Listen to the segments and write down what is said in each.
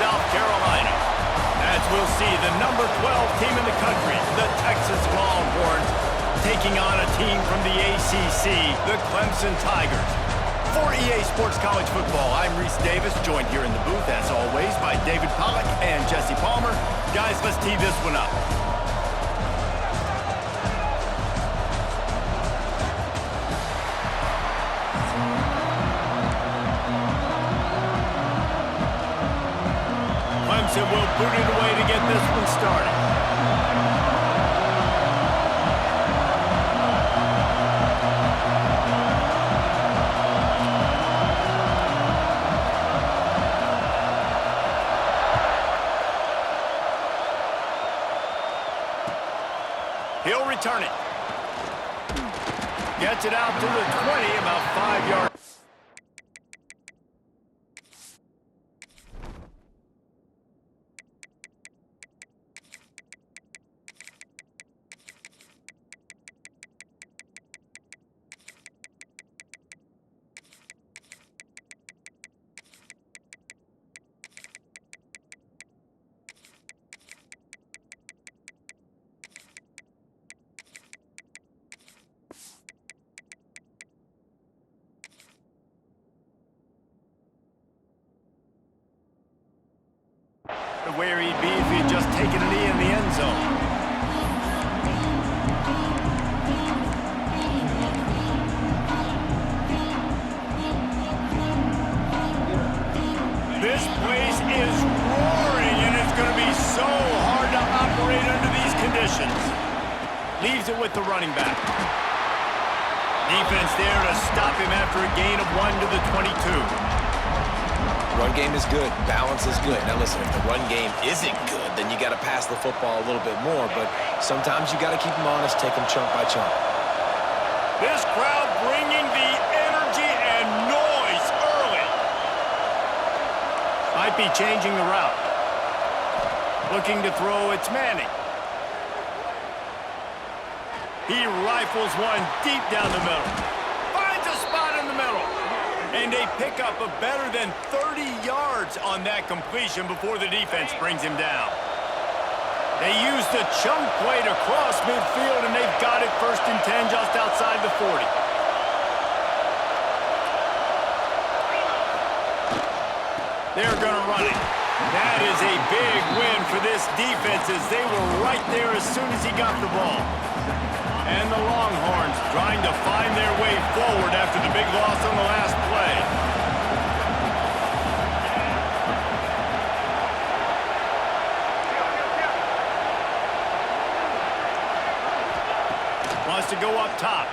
South Carolina. As we'll see, the number 12 team in the country, the Texas Longhorns, taking on a team from the ACC, the Clemson Tigers. For EA Sports College Football, I'm Reese Davis, joined here in the booth, as always, by David Pollack and Jesse Palmer. Guys, let's tee this one up. Clemson will boot it away to get this one started. He'll return it. Gets it out to the 20, about 5 yards. Where he'd be if he'd just taken a knee in the end zone. This place is roaring, and it's going to be so hard to operate under these conditions. Leaves it with the running back. Defense there to stop him after a gain of 1 to the 22. Run game is good. Balance is good. Now listen, if the run game isn't good, then you got to pass the football a little bit more. But sometimes you got to keep them honest, take them chunk by chunk. This crowd bringing the energy and noise early. Might be changing the route. Looking to throw, it's Manning. He rifles one deep down the middle. Finds a spot in the middle. And a pickup of better than 30 yards on that completion before the defense brings him down. They used a chunk play to cross midfield, and they've got it 1st and 10 just outside the 40. They're going to run it. That is a big win for this defense, as they were right there as soon as he got the ball. And the Longhorns trying to find their way forward after the big loss on the last play. Wants to go up top.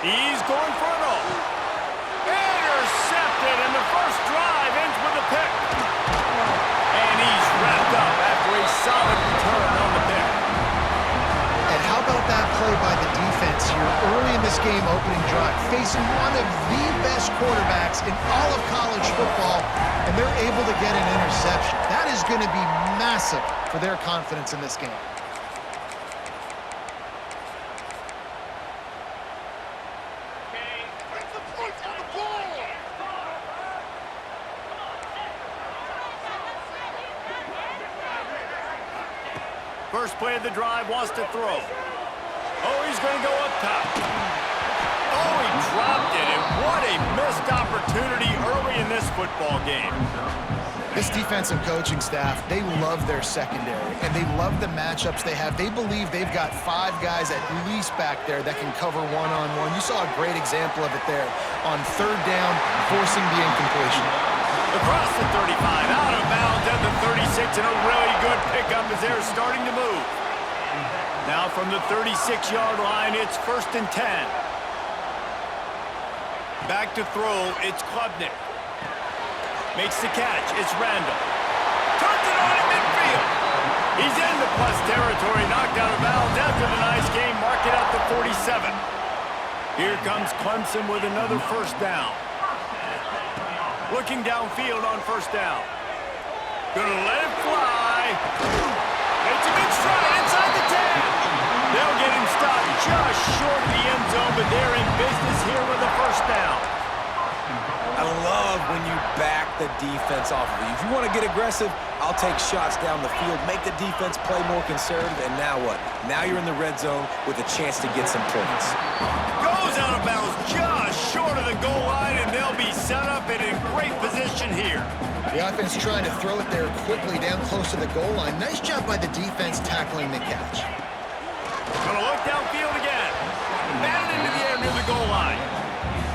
He's going for it all. Intercepted, and the first drive ends with a pick. And he's wrapped up after a solid return on the pick. How about that play by the defense here early in this game opening drive, facing one of the best quarterbacks in all of college football, and they're able to get an interception. That is going to be massive for their confidence in this game. First play of the drive, wants to throw. Oh, he's going to go up top. Oh, he dropped it, and what a missed opportunity early in this football game. This defensive coaching staff, they love their secondary, and they love the matchups they have. They believe they've got 5 guys at least back there that can cover one-on-one. You saw a great example of it there on 3rd down, forcing the incompletion. Across the 35, out of bounds at the 36, and a really good pickup as they're starting to move. Now from the 36-yard line, it's 1st and 10. Back to throw, it's Klubnik. Makes the catch, it's Randall. Turns it on in midfield. He's in the plus territory, knocked out of bounds after the nice game, mark it at the 47. Here comes Clemson with another 1st down. Looking downfield on 1st down. Gonna let it fly. It's a good stride inside the 10. They'll get him stopped just short of the end zone, but they're in business here with a 1st down. I love when you back the defense off of you. If you want to get aggressive, I'll take shots down the field, make the defense play more conservative, and now what? Now you're in the red zone with a chance to get some points. Goes out of bounds just short of the goal line, and they'll be set up and in great position here. The offense trying to throw it there quickly down close to the goal line. Nice job by the defense tackling the catch. Gonna look downfield again. Batted into the air near the goal line.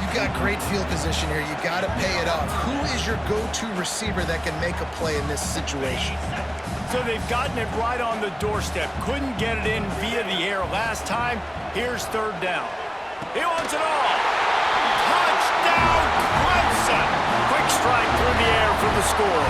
You've got great field position here. You got to pay it off. Who is your go-to receiver that can make a play in this situation? So they've gotten it right on the doorstep. Couldn't get it in via the air last time. Here's third down. He wants it all. Touchdown, Clemson. Quick strike through the air for the score.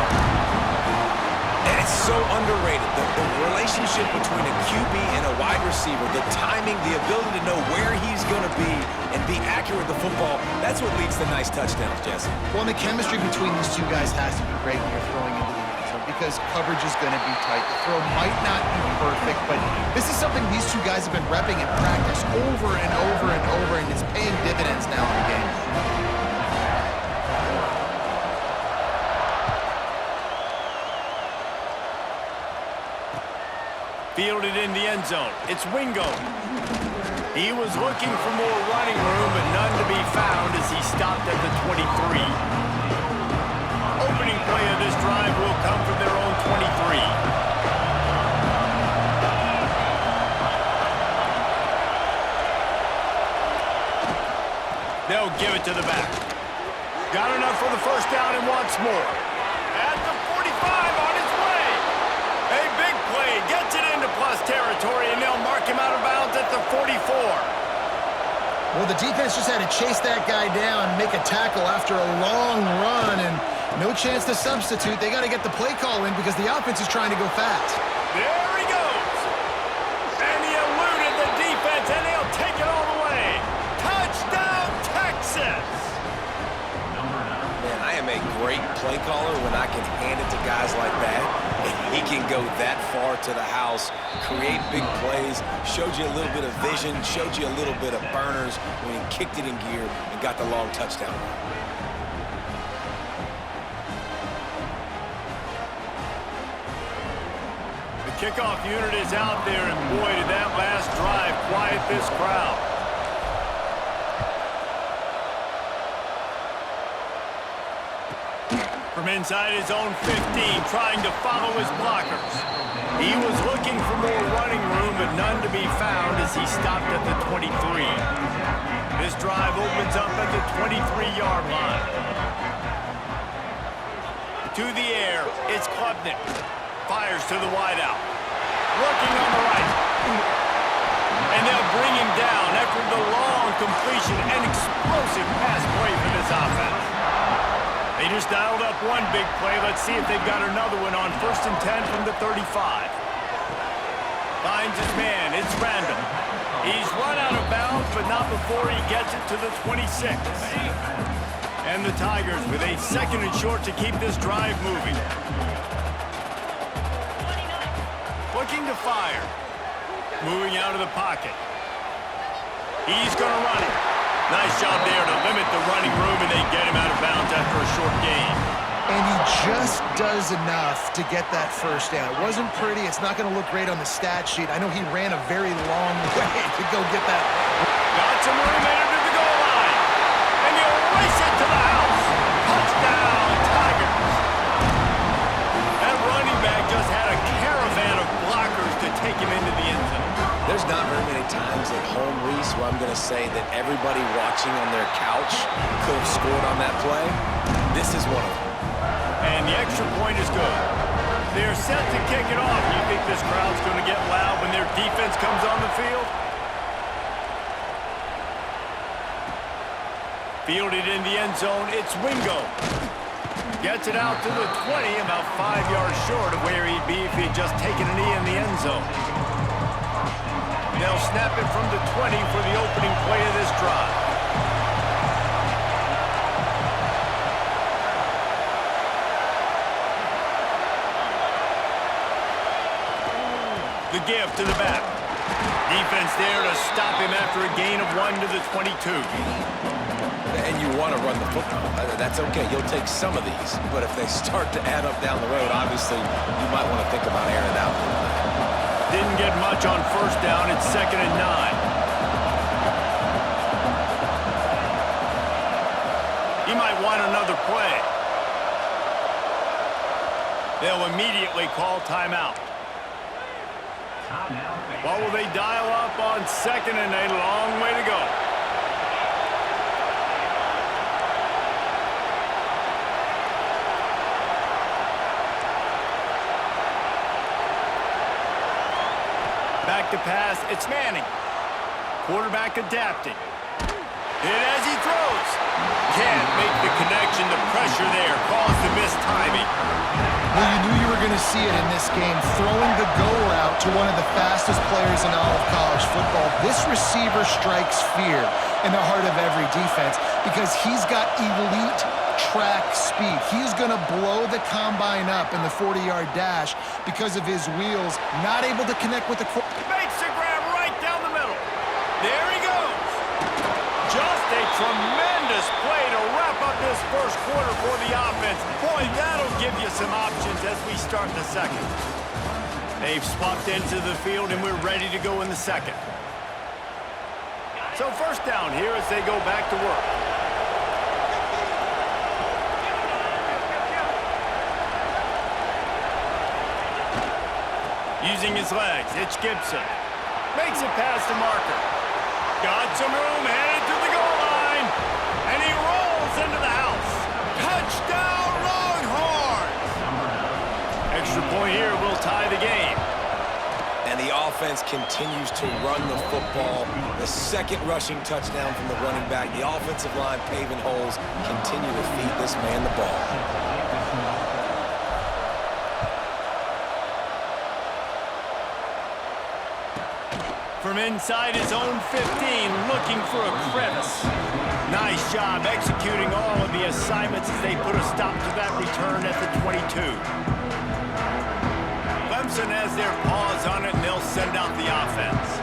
And it's so underrated. The relationship between a QB and a wide receiver, the timing, the ability to know where he's going to be and be accurate with the football, that's what leads to nice touchdowns, Jesse. Well, the chemistry between these two guys has to be great when you're throwing into the end zone because coverage is going to be tight. The throw might not be perfect, but this is something these two guys have been repping in practice over and over and over, and it's paying dividends now in the game. Fielded in the end zone. It's Wingo. He was looking for more running room, but none to be found as he stopped at the 23. Opening play of this drive will come from their own 23. They'll give it to the back. Got enough for the first down and wants more. At the 45 on his way. A big play gets it into plus territory, and they'll mark him out of bounds at the 44. Well, the defense just had to chase that guy down, make a tackle after a long run, and no chance to substitute. They got to get the play call in because the offense is trying to go fast. There he goes. And he eluded the defense, and he'll take it all the way. Touchdown, Texas. Man, I am a great play caller when I can hand it to guys like that. And he can go that far to the house, create big plays, showed you a little bit of vision, showed you a little bit of burners when he kicked it in gear and got the long touchdown. The kickoff unit is out there, and boy, did that last drive quiet this crowd. From inside his own 15, trying to follow his blockers. He was looking for more running room, but none to be found as he stopped at the 23. This drive opens up at the 23-yard line. To the air, it's Klubnik. Fires to the wideout. Working on the right. And they'll bring him down after the long completion and explosive pass play for this offense. They just dialed up one big play. Let's see if they've got another one on 1st and 10 from the 35. Finds his man. It's Randall. He's run out of bounds, but not before he gets it to the 26. And the Tigers with a 2nd and short to keep this drive moving. Looking to fire. Moving out of the pocket. He's going to run it. Nice job there to limit the running room, and they get him out of bounds after a short gain. And he just does enough to get that first down. It wasn't pretty. It's not going to look great on the stat sheet. I know he ran a very long way to go get that. Got some room headed to the goal line. And he'll race it to the house. Touchdown, Tigers. That running back just had a caravan of blockers to take him into the end zone. There's not very many times at home, Reese, where I'm going to say that everybody watching on their couch could have scored on that play. This is one of them. And the extra point is good. They're set to kick it off. You think this crowd's going to get loud when their defense comes on the field? Fielded in the end zone, it's Wingo. Gets it out to the 20, about 5 yards short of where he'd be if he'd just taken a knee in the end zone. They'll snap it from the 20 for the opening play of this drive. The give to the back. Defense there to stop him after a gain of 1 to the 22. And you want to run the football. That's okay. You'll take some of these. But if they start to add up down the road, obviously, you might want to think about airing it out. Didn't get much on first down. It's 2nd and 9. He might want another play. They'll immediately call timeout. What will they dial up on 2nd and a long way to go? Back to pass, it's Manning. Quarterback adapting. Hit as he throws. Can't make the connection. The pressure there caused the missed timing. Well, you knew you were going to see it in this game, throwing the go route to one of the fastest players in all of college football. This receiver strikes fear in the heart of every defense because he's got elite track speed. He's going to blow the combine up in the 40-yard dash because of his wheels, not able to connect with the quarterback. Makes the grab right down the middle. There he goes. Just a tremendous play to wrap up this first quarter for the offense. Boy, that'll give you some options as we start the second. They've swapped into the field, and we're ready to go in the second. So first down here as they go back to work. Using his legs, it's Gibson. Makes it past the marker. Got some room, headed to the goal line. And he rolls into the house. Touchdown, Longhorns! Extra point here will tie the game. And the offense continues to run the football. The second rushing touchdown from the running back. The offensive line paving holes. Continue to feed this man the ball. From inside his own 15, looking for a crevice. Nice job executing all of the assignments as they put a stop to that return at the 22. Clemson has their paws on it, and they'll send out the offense.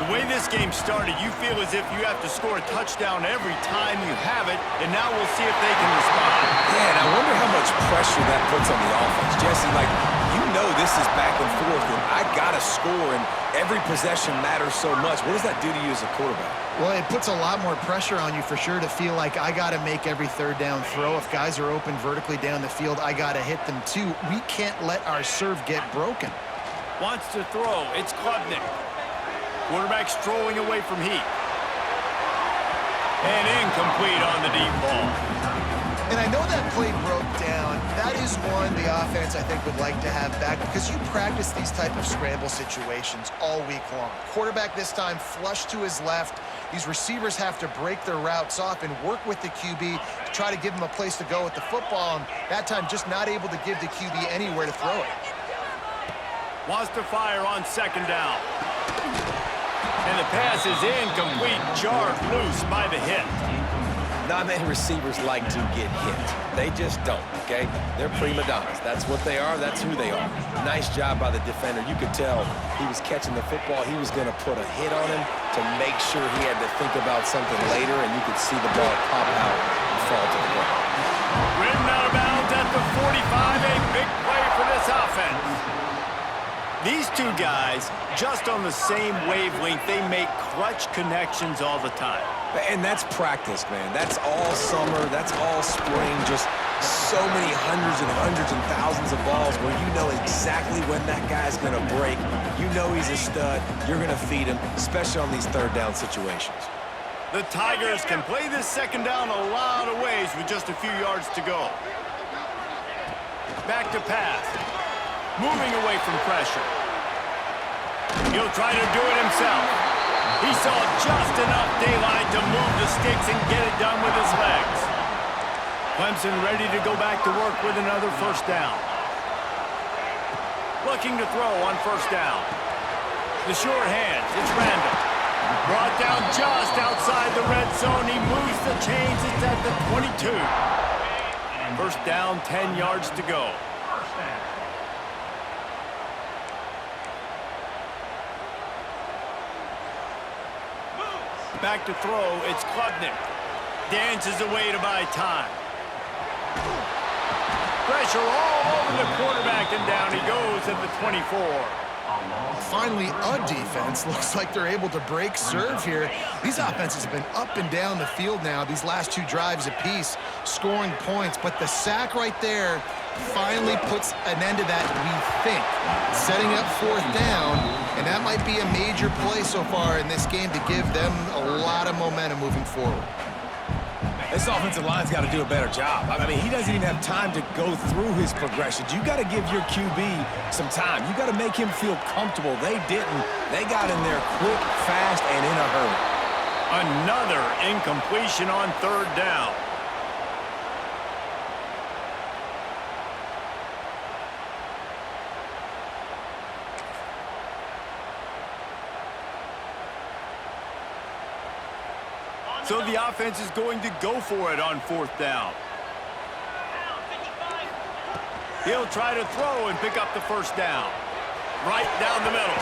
The way this game started, you feel as if you have to score a touchdown every time you have it, and now we'll see if they can respond. Yeah, and I wonder how much pressure that puts on the offense. Jesse, you know this is back and forth, and I got to score, and every possession matters so much. What does that do to you as a quarterback? Well, it puts a lot more pressure on you for sure to feel like I got to make every third down throw. If guys are open vertically down the field, I got to hit them too. We can't let our serve get broken. Wants to throw. It's Klubnik. Quarterback strolling away from Heat. And incomplete on the deep ball. And I know that play broke down. That is one the offense, I think, would like to have back because you practice these type of scramble situations all week long. Quarterback this time flush to his left. These receivers have to break their routes off and work with the QB to try to give him a place to go with the football. And that time just not able to give the QB anywhere to throw it. Wants to fire on second down. And the pass is incomplete, jarred loose by the hit. Not many receivers like to get hit. They just don't, okay? They're prima donnas. That's what they are. That's who they are. Nice job by the defender. You could tell he was catching the football. He was going to put a hit on him to make sure he had to think about something later, and you could see the ball pop out and fall to the ground. Ridden out of bounds at the 45. A big play for this offense. These two guys, just on the same wavelength, they make clutch connections all the time. And that's practice, man. That's all summer. That's all spring. Just so many hundreds and thousands of balls where you know exactly when that guy's going to break. You know he's a stud. You're going to feed him, especially on these third down situations. The Tigers can play this second down a lot of ways with just a few yards to go. Back to pass. Moving away from pressure. He'll try to do it himself. He saw just enough daylight to move the sticks and get it done with his legs. Clemson ready to go back to work with another first down. Looking to throw on first down. The short hands, it's Randall. Brought down just outside the red zone. He moves the chains, it's at the 22. First down, 10 yards to go. back to throw. It's Klubnik. Dances away to buy time. Pressure all over the quarterback, and down he goes at the 24. Finally, a defense. Looks like they're able to break serve here. These offenses have been up and down the field now, these last two drives apiece, scoring points. But the sack right there finally puts an end to that, we think. Setting up fourth down, and that might be a major play so far in this game to give them a lot of momentum moving forward. This offensive line's got to do a better job. I mean, he doesn't even have time to go through his progressions. You got to give your QB some time. You got to make him feel comfortable. They didn't. They got in there quick, fast, and in a hurry. Another incompletion on third down. So the offense is going to go for it on fourth down. He'll try to throw and pick up the first down. Right down the middle.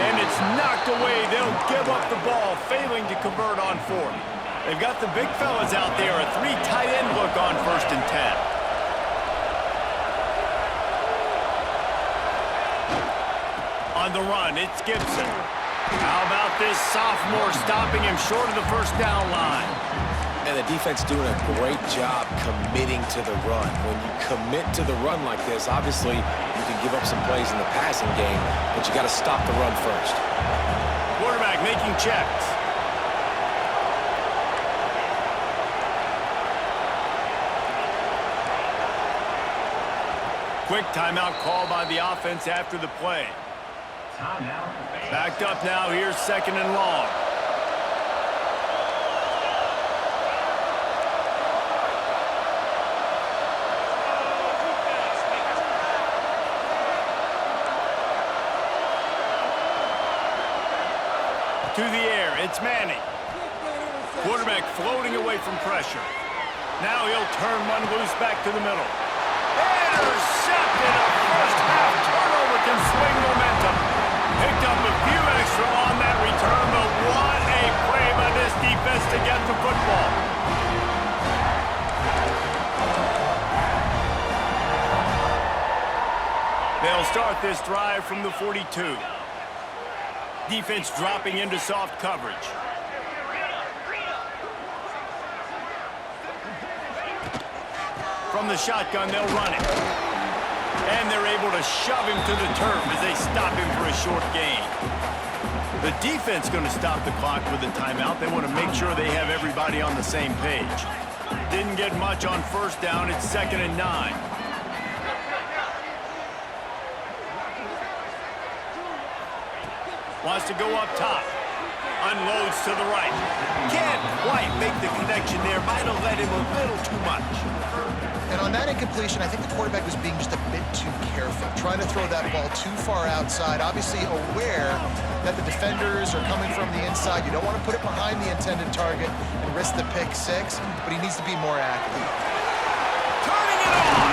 And it's knocked away. They'll give up the ball, failing to convert on fourth. They've got the big fellas out there. A 3 tight end look on 1st and 10. On the run, it's Gibson. How about this sophomore stopping him short of the first down line? And the defense doing a great job committing to the run. When you commit to the run like this, obviously you can give up some plays in the passing game, but you got to stop the run first. Quarterback making checks. Quick timeout call by the offense after the play. Backed up now. Here's 2nd and long. To the air. It's Manning. Quarterback floating away from pressure. Now he'll turn one loose back to the middle. Intercepted. A first half turnover can swing momentum. Picked up a few extra on that return, but what a play by this defense to get the football. They'll start this drive from the 42. Defense dropping into soft coverage. From the shotgun, they'll run it. And they're able to shove him to the turf as they stop him for a short gain. The defense going to stop the clock with a timeout. They want to make sure they have everybody on the same page. Didn't get much on first down. It's 2nd and 9. Wants to go up top. Unloads to the right. Can't quite make the connection there. Might have let him a little too much. And on that incompletion, I think the quarterback was being just a bit too careful, trying to throw that ball too far outside, obviously aware that the defenders are coming from the inside. You don't want to put it behind the intended target and risk the pick six, but he needs to be more accurate. Turning it on!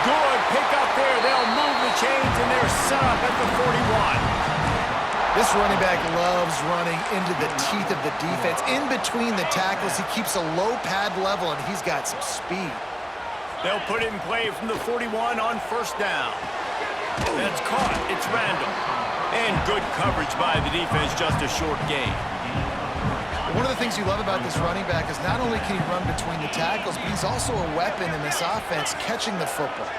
Good pick up there. They'll move the chains, and they're set up at the 41. This running back loves running into the teeth of the defense. In between the tackles, he keeps a low pad level, and he's got some speed. They'll put it in play from the 41 on first down. That's caught. It's Randall. And good coverage by the defense, just a short gain. One of the things you love about this running back is not only can he run between the tackles, but he's also a weapon in this offense, catching the football.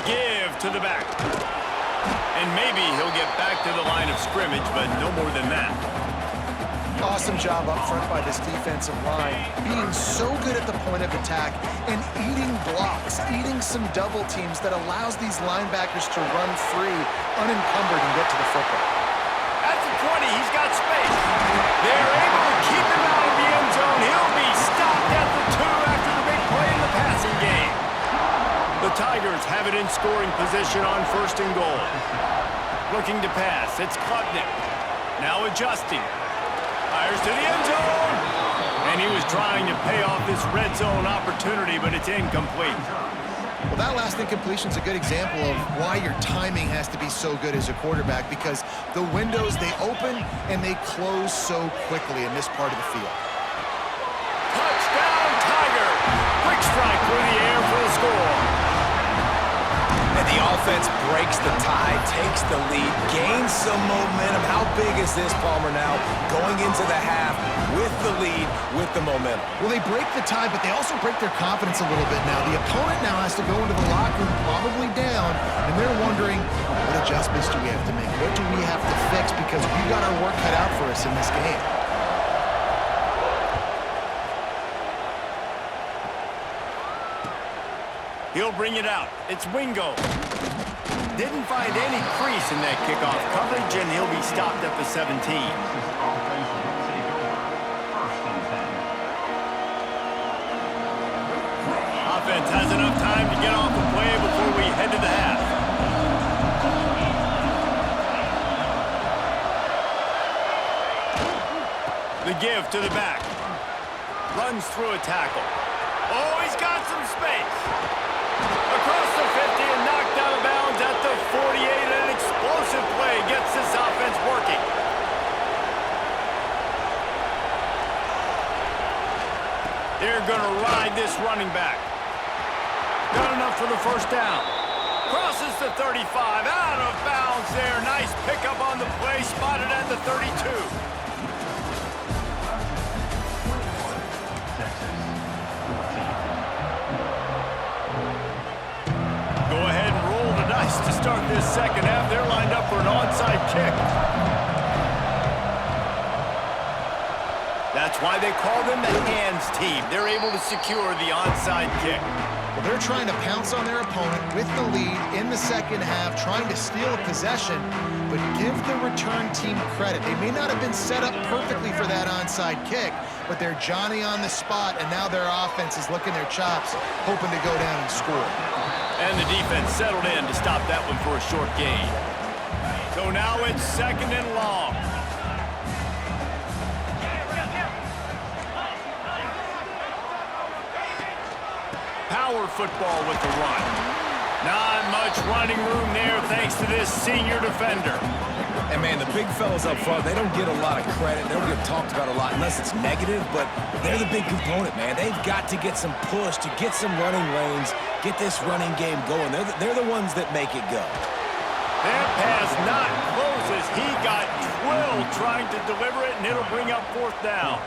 Give to the back. And maybe he'll get back to the line of scrimmage, but no more than that. Awesome job up front by this defensive line, being so good at the point of attack and eating blocks, eating some double teams that allows these linebackers to run free, unencumbered, and get to the football. At the 20, he's got space. They're able to keep him out of the end zone. He'll be stopped at the 2 after the big play in the passing game. The Tigers have it in scoring position on 1st and goal. Looking to pass. It's Klubnik. Now adjusting. Fires to the end zone. And he was trying to pay off this red zone opportunity, but it's incomplete. Well, that last incompletion is a good example of why your timing has to be so good as a quarterback, because the windows, they open and they close so quickly in this part of the field. Touchdown, Tiger! Quick strike through the air for the score. And the offense breaks the tie, takes the lead, gains some momentum. How big is this, Palmer, now going into the half with the lead, with the momentum? Well, they break the tie, but they also break their confidence a little bit now. The opponent now has to go into the locker room probably down, and they're wondering, what adjustments do we have to make? What do we have to fix? Because we've got our work cut out for us in this game. He'll bring it out. It's Wingo. Didn't find any crease in that kickoff coverage, and he'll be stopped at the 17. Offense has enough time to get off the play before we head to the half. The give to the back. Runs through a tackle. Oh, he's got some space. Across the 50 and knocked out of bounds at the 48. An explosive play gets this offense working. They're going to ride this running back. Got enough for the first down. Crosses the 35. Out of bounds there. Nice pickup on the play. Spotted at the 32. Go ahead and roll the dice to start this second half. They're lined up for an onside kick. That's why they call them the hands team. They're able to secure the onside kick. Well, they're trying to pounce on their opponent with the lead in the second half, trying to steal a possession, but give the return team credit. They may not have been set up perfectly for that onside kick, but they're Johnny on the spot, and now their offense is licking their chops, hoping to go down and score. And the defense settled in to stop that one for a short gain. So now it's second and long. Power football with the run. Not much running room there thanks to this senior defender. And, man, the big fellas up front, they don't get a lot of credit. They don't get talked about a lot unless it's negative, but they're the big component, man. They've got to get some push, to get some running lanes, get this running game going. They're the ones that make it go. That pass not closes. He got drilled trying to deliver it, and it'll bring up fourth down.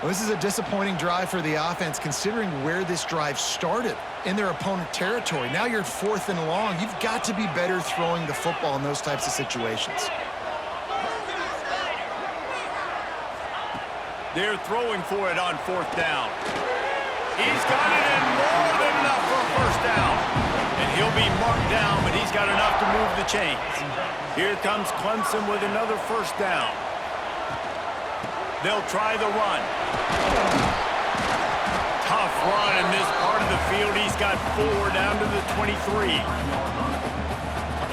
Well, this is a disappointing drive for the offense, considering where this drive started in their opponent territory. Now you're at fourth and long. You've got to be better throwing the football in those types of situations. They're throwing for it on fourth down. He's got it in more than enough for a first down. And he'll be marked down, but he's got enough to move the chains. Here comes Clemson with another first down. They'll try the run. Tough run in this part of the field. He's got 4 down to the 23.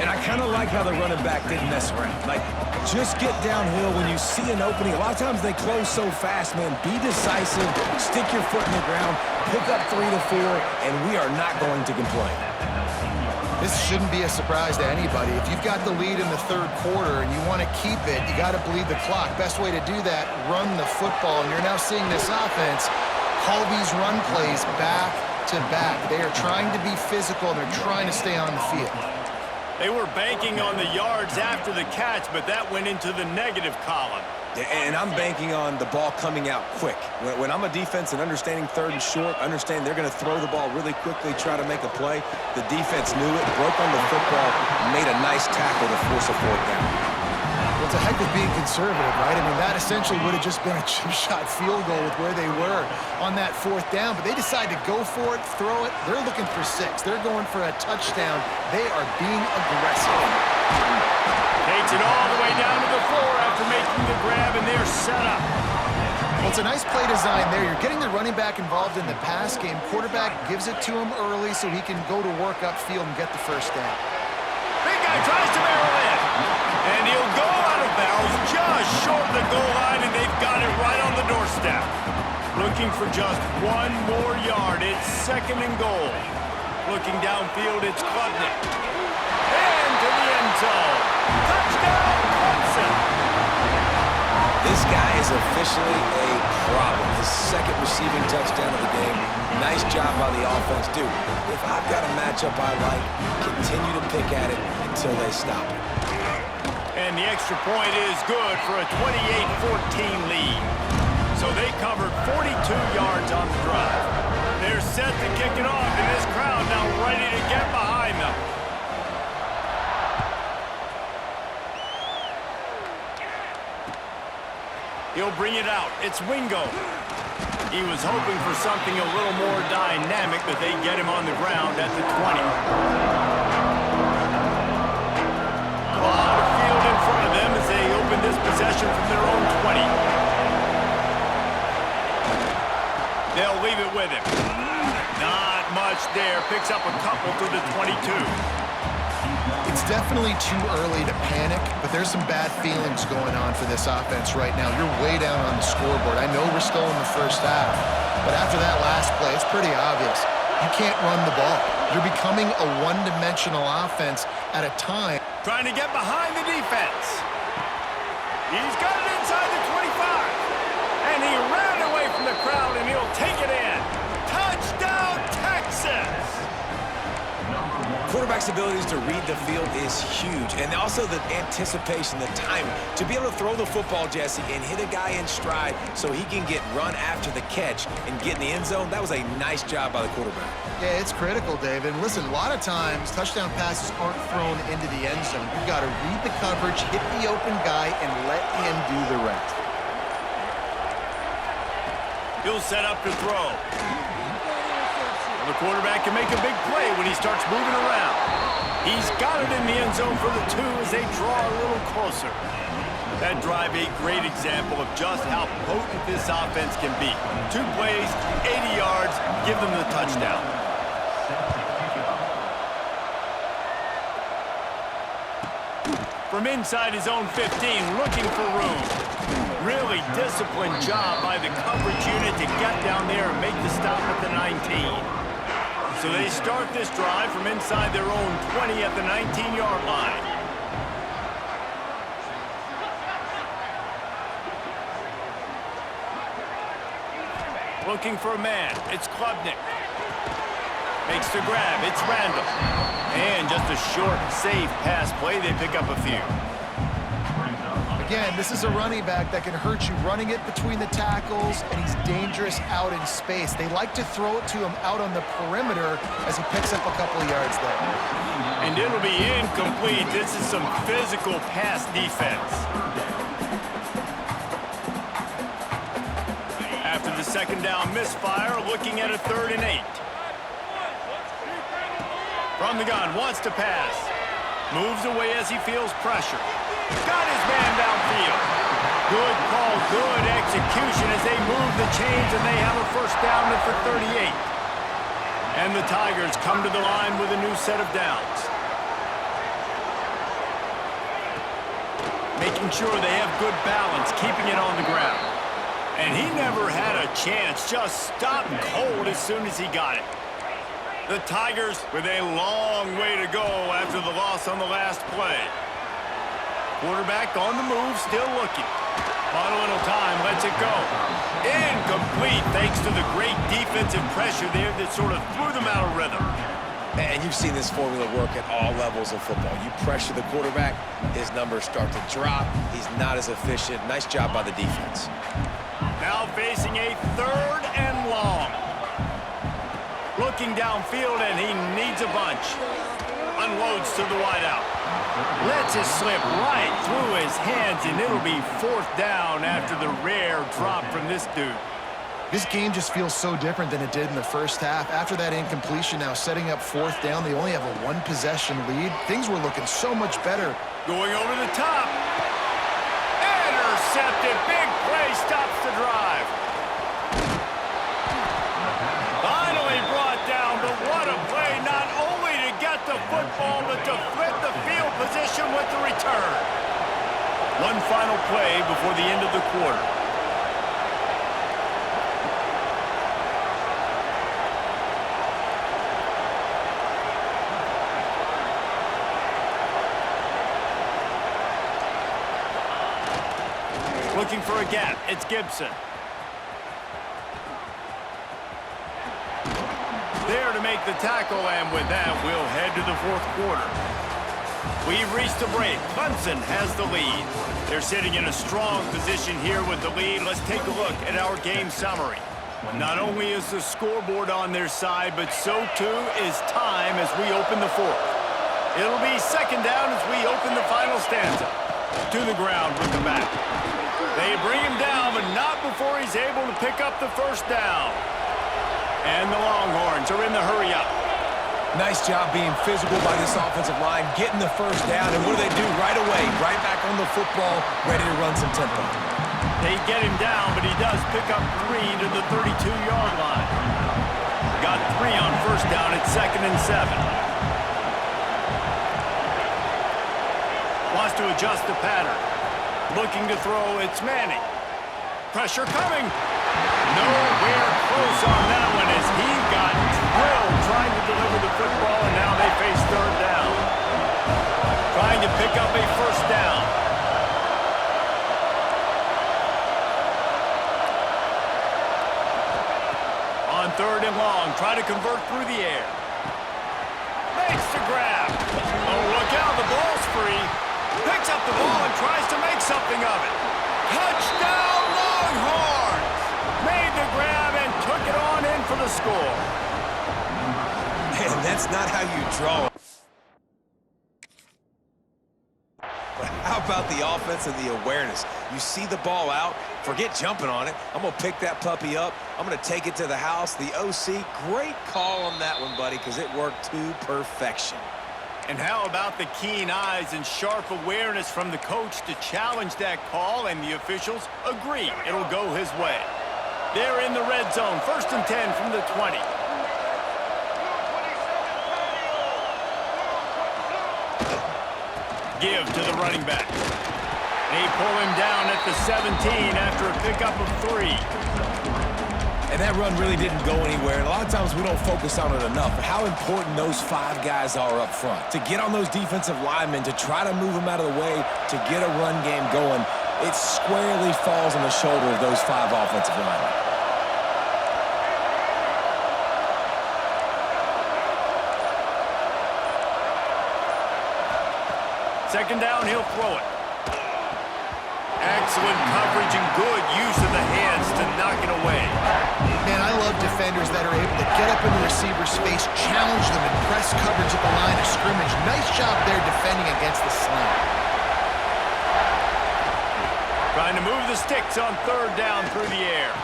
And I kind of like how the running back didn't mess around. Like, just get downhill when you see an opening. A lot of times they close so fast, man. Be decisive, stick your foot in the ground, pick up 3 to 4, and we are not going to complain. This shouldn't be a surprise to anybody. If you've got the lead in the third quarter and you want to keep it, you got to bleed the clock. Best way to do that, run the football. And you're now seeing this offense call these run plays back to back. They are trying to be physical, and they're trying to stay on the field. They were banking on the yards after the catch, but that went into the negative column. And I'm banking on the ball coming out quick. When I'm a defense and understanding third and short, understand they're going to throw the ball really quickly, try to make a play. The defense knew it, broke on the football, made a nice tackle to force a fourth down. Well, it's a heck of being conservative, right? I mean, that essentially would have just been a chip shot field goal with where they were on that fourth down, but they decided to go for it, throw it. They're looking for 6. They're going for a touchdown. They are being aggressive. Takes it all the way down to the floor after making the grab, and they're set up. Well, it's a nice play design there. You're getting the running back involved in the pass game. Quarterback gives it to him early so he can go to work upfield and get the first down. Big guy tries to barrel in, and he'll go out of bounds just short of the goal line, and they've got it right on the doorstep. Looking for just 1 more yard. It's second and goal. Looking downfield, it's Klubnik. And to the end zone. Touchdown, Clemson. This guy is officially a problem. His second receiving touchdown of the game. Nice job by the offense. Dude, if I've got a matchup I like, continue to pick at it until they stop it. And the extra point is good for a 28-14 lead. So they covered 42 yards on the drive. They're set to kick it off, and this crowd now ready to get behind them. He'll bring it out. It's Wingo. He was hoping for something a little more dynamic, but they get him on the ground at the 20. A lot of field in front of them as they open this possession from their own 20. They'll leave it with him. Not much there. Picks up a couple to the 22. It's definitely too early to panic, but there's some bad feelings going on for this offense right now. You're way down on the scoreboard. I know we're still in the first half, but after that last play, it's pretty obvious. You can't run the ball. You're becoming a one-dimensional offense at a time. Trying to get behind the defense. He's got it inside the 25. And he ran away from the crowd, and he'll take it in. Touchdown, Texas! Quarterback's abilities to read the field is huge, and also the anticipation, the timing. To be able to throw the football, Jesse, and hit a guy in stride so he can get run after the catch and get in the end zone, that was a nice job by the quarterback. Yeah, it's critical, David. And listen, a lot of times, touchdown passes aren't thrown into the end zone. You've got to read the coverage, hit the open guy, and let him do the rest. He'll set up to throw. The quarterback can make a big play when he starts moving around. He's got it in the end zone for the 2 as they draw a little closer. That drive, a great example of just how potent this offense can be. 2 plays, 80 yards, give them the touchdown. From inside his own 15, looking for room. Really disciplined job by the coverage unit to get down there and make the stop at the 19. So they start this drive from inside their own 20 at the 19-yard line. Looking for a man. It's Klubnik. Makes the grab. It's Randall. And just a short, safe pass play. They pick up a few. Again, this is a running back that can hurt you running it between the tackles, and he's dangerous out in space. They like to throw it to him out on the perimeter as he picks up a couple of yards there. And it'll be incomplete. This is some physical pass defense. After the second down misfire, looking at a 3rd and 8. From the gun, wants to pass. Moves away as he feels pressure. Got his man downfield. Good call, good execution as they move the chains, and they have a first down at the 38. And the Tigers come to the line with a new set of downs. Making sure they have good balance, keeping it on the ground. And he never had a chance, just stopped cold as soon as he got it. The Tigers with a long way to go after the loss on the last play. Quarterback on the move, still looking. On a little time, lets it go. Incomplete, thanks to the great defensive pressure there that sort of threw them out of rhythm. And you've seen this formula work at all levels of football. You pressure the quarterback, his numbers start to drop. He's not as efficient. Nice job by the defense. Now facing a 3rd and long. Looking downfield, and he needs a bunch. Unloads to the wideout. Lets it slip right through his hands, and it'll be 4th down after the rare drop from this dude. This game just feels so different than it did in the first half. After that incompletion, now setting up 4th down, they only have a 1-possession lead. Things were looking so much better. Going over the top. Intercepted. Big play stops the drive. Finally brought down, but what a play, not only to get the football, but to flip the field position with the return. One final play before the end of the quarter. Looking for a gap. It's Gibson. There to make the tackle, and with that, we'll head to the fourth quarter. We've reached a break. Clemson has the lead. They're sitting in a strong position here with the lead. Let's take a look at our game summary. Not only is the scoreboard on their side, but so too is time as we open the fourth. It'll be second down as we open the final stanza. To the ground with the back. They bring him down, but not before he's able to pick up the first down. And the Longhorns are in the hurry-up. Nice job being physical by this offensive line, getting the first down, and what do they do right away? Right back on the football, ready to run some tempo. They get him down, but he does pick up 3 to the 32-yard line. Got 3 on first down at 2nd and 7. Wants to adjust the pattern. Looking to throw, it's Manning. Pressure coming. Nowhere close on that one as he got drilled trying to deliver the football, and now they face third down. Trying to pick up a first down. On 3rd and long, try to convert through the air. Makes the grab. Oh, look out, the ball's free. Picks up the ball and tries to make something of it. Touchdown, Longhorns! Made the grab and took it on in for the score. Man, that's not how you draw. But how about the offense and the awareness? You see the ball out, forget jumping on it. I'm going to pick that puppy up. I'm going to take it to the house. The OC, great call on that one, buddy, because it worked to perfection. And how about the keen eyes and sharp awareness from the coach to challenge that call, and the officials agree it'll go his way. They're in the red zone, 1st and 10 from the 20. Give to the running back. They pull him down at the 17 after a pickup of 3. And that run really didn't go anywhere. And a lot of times we don't focus on it enough. But how important those 5 guys are up front. To get on those defensive linemen, to try to move them out of the way, to get a run game going, it squarely falls on the shoulder of those 5 offensive linemen. Second down, he'll throw it. Excellent coverage and good use of the hands to knock it away. Man, I love defenders that are able to get up in the receiver's face, challenge them, and press coverage at the line of scrimmage. Nice job there defending against the slant. Trying to move the sticks on 3rd down through the air.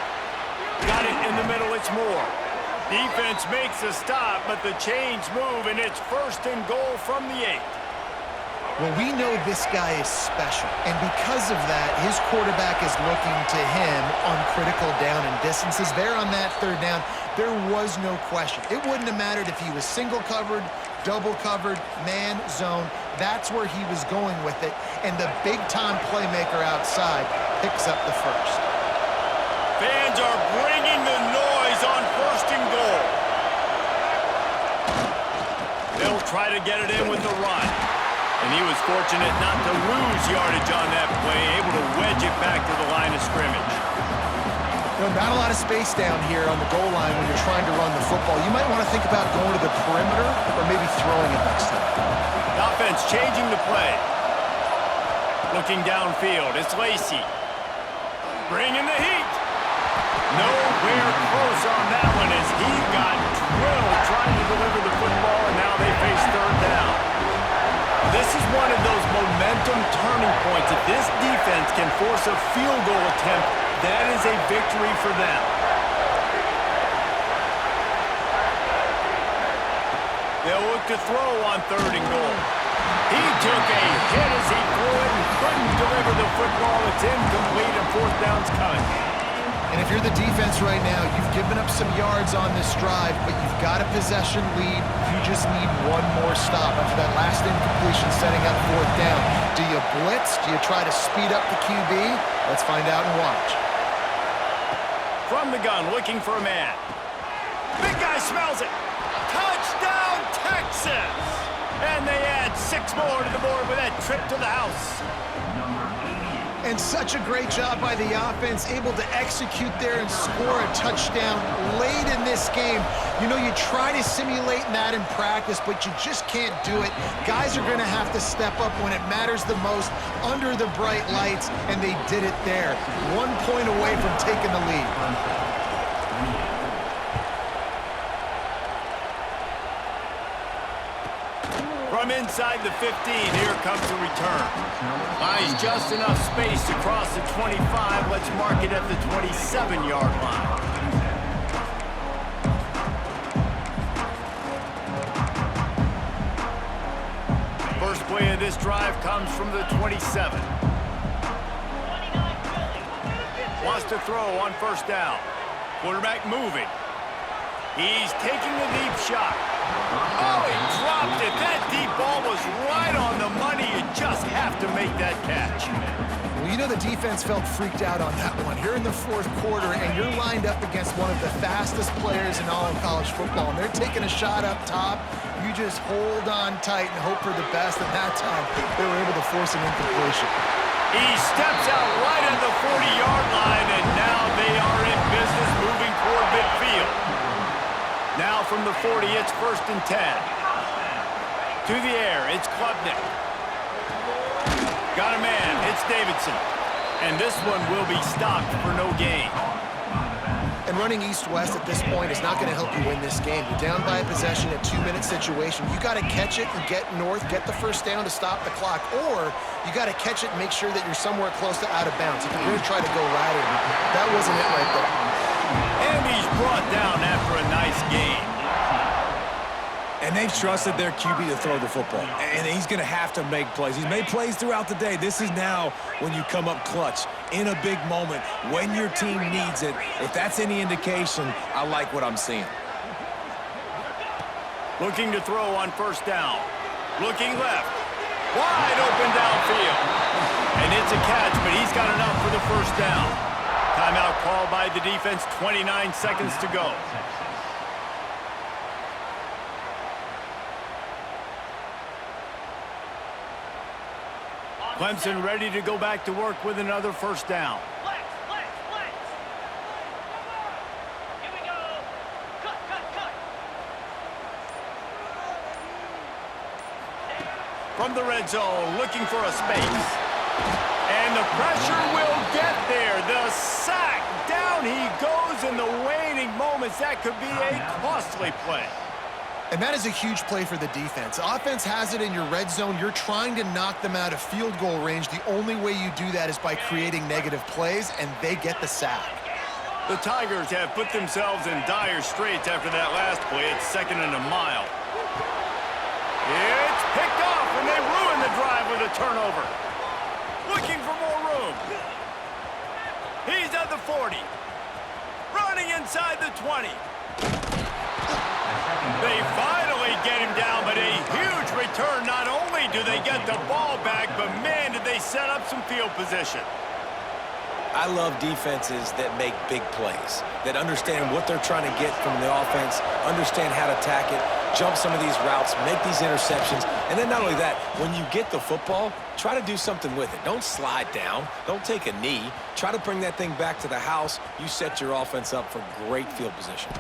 Got it in the middle, it's Moore. Defense makes a stop, but the chains move, and it's 1st and goal from the 8. Well, we know this guy is special, and because of that, his quarterback is looking to him on critical down and distances. There on that 3rd down, there was no question. It wouldn't have mattered if he was single covered, double covered, man, zone. That's where he was going with it, and the big-time playmaker outside picks up the first. Fans are bringing the noise on 1st and goal. They'll try to get it in with the run. And he was fortunate not to lose yardage on that play, able to wedge it back to the line of scrimmage. You know, not a lot of space down here on the goal line when you're trying to run the football. You might want to think about going to the perimeter or maybe throwing it next time. Offense changing the play. Looking downfield, it's Lacy. Bringing the heat. Nowhere close on that one as he got drilled trying to deliver the football, and now they face 3rd down. This is one of those momentum turning points. If this defense can force a field goal attempt, that is a victory for them. They'll look to throw on 3rd and goal. He took a hit as he threw it and couldn't deliver the football. It's incomplete, and 4th down's coming. And if you're the defense right now, you've given up some yards on this drive, but you've got a possession lead. You just need one more stop after that last incompletion setting up 4th down. Do you blitz? Do you try to speed up the QB? Let's find out and watch. From the gun, looking for a man. Big guy smells it. Touchdown, Texas! And they add 6 more to the board with that trip to the house. And such a great job by the offense, able to execute there and score a touchdown late in this game. You know, you try to simulate that in practice, but you just can't do it. Guys are going to have to step up when it matters the most under the bright lights, and they did it there. 1 point away from taking the lead. From inside the 15, here comes the return. Finds just enough space to cross the 25. Let's mark it at the 27-yard line. First play of this drive comes from the 27. Wants to throw on first down. Quarterback moving. He's taking the deep shot. Oh, he dropped it. That deep ball was right on the money. You just have to make that catch. Well, you know the defense felt freaked out on that one. You're in the fourth quarter, and you're lined up against one of the fastest players in all of college football, and they're taking a shot up top. You just hold on tight and hope for the best, and that time they were able to force an incompletion. He steps out right at the 40-yard line, and now they are in business moving toward midfield. Now from the 40, it's 1st and 10. To the air, it's Klubnik. Got a man, it's Davidson. And this one will be stopped for no gain. And running east-west at this point is not going to help you win this game. You're down by a possession, a 2-minute situation. You got to catch it and get north, get the first down to stop the clock, or you got to catch it and make sure that you're somewhere close to out of bounds. If you're going to try to go laterally, that wasn't it right there. And he's brought down after a nice gain. And they've trusted their QB to throw the football. And he's going to have to make plays. He's made plays throughout the day. This is now when you come up clutch in a big moment when your team needs it. If that's any indication, I like what I'm seeing. Looking to throw on first down. Looking left. Wide open downfield. And it's a catch, but he's got enough for the first down. Timeout called by the defense, 29 seconds to go. Clemson ready to go back to work with another first down. Here we go. Cut. From the red zone, looking for a space. And the pressure will get there. The sack. Down he goes in the waning moments. That could be a costly play. And that is a huge play for the defense. Offense has it in your red zone. You're trying to knock them out of field goal range. The only way you do that is by creating negative plays, and they get the sack. The Tigers have put themselves in dire straits after that last play. It's 2nd and a mile. It's picked off, and they ruin the drive with a turnover. Looking for more room. He's at the 40. Running inside the 20. They finally get him down, but a huge return. Not only do they get the ball back, but man, did they set up some field position. I love defenses that make big plays, that understand what they're trying to get from the offense, understand how to attack it, jump some of these routes, make these interceptions, and then not only that, when you get the football, try to do something with it. Don't slide down. Don't take a knee. Try to bring that thing back to the house. You set your offense up for great field position.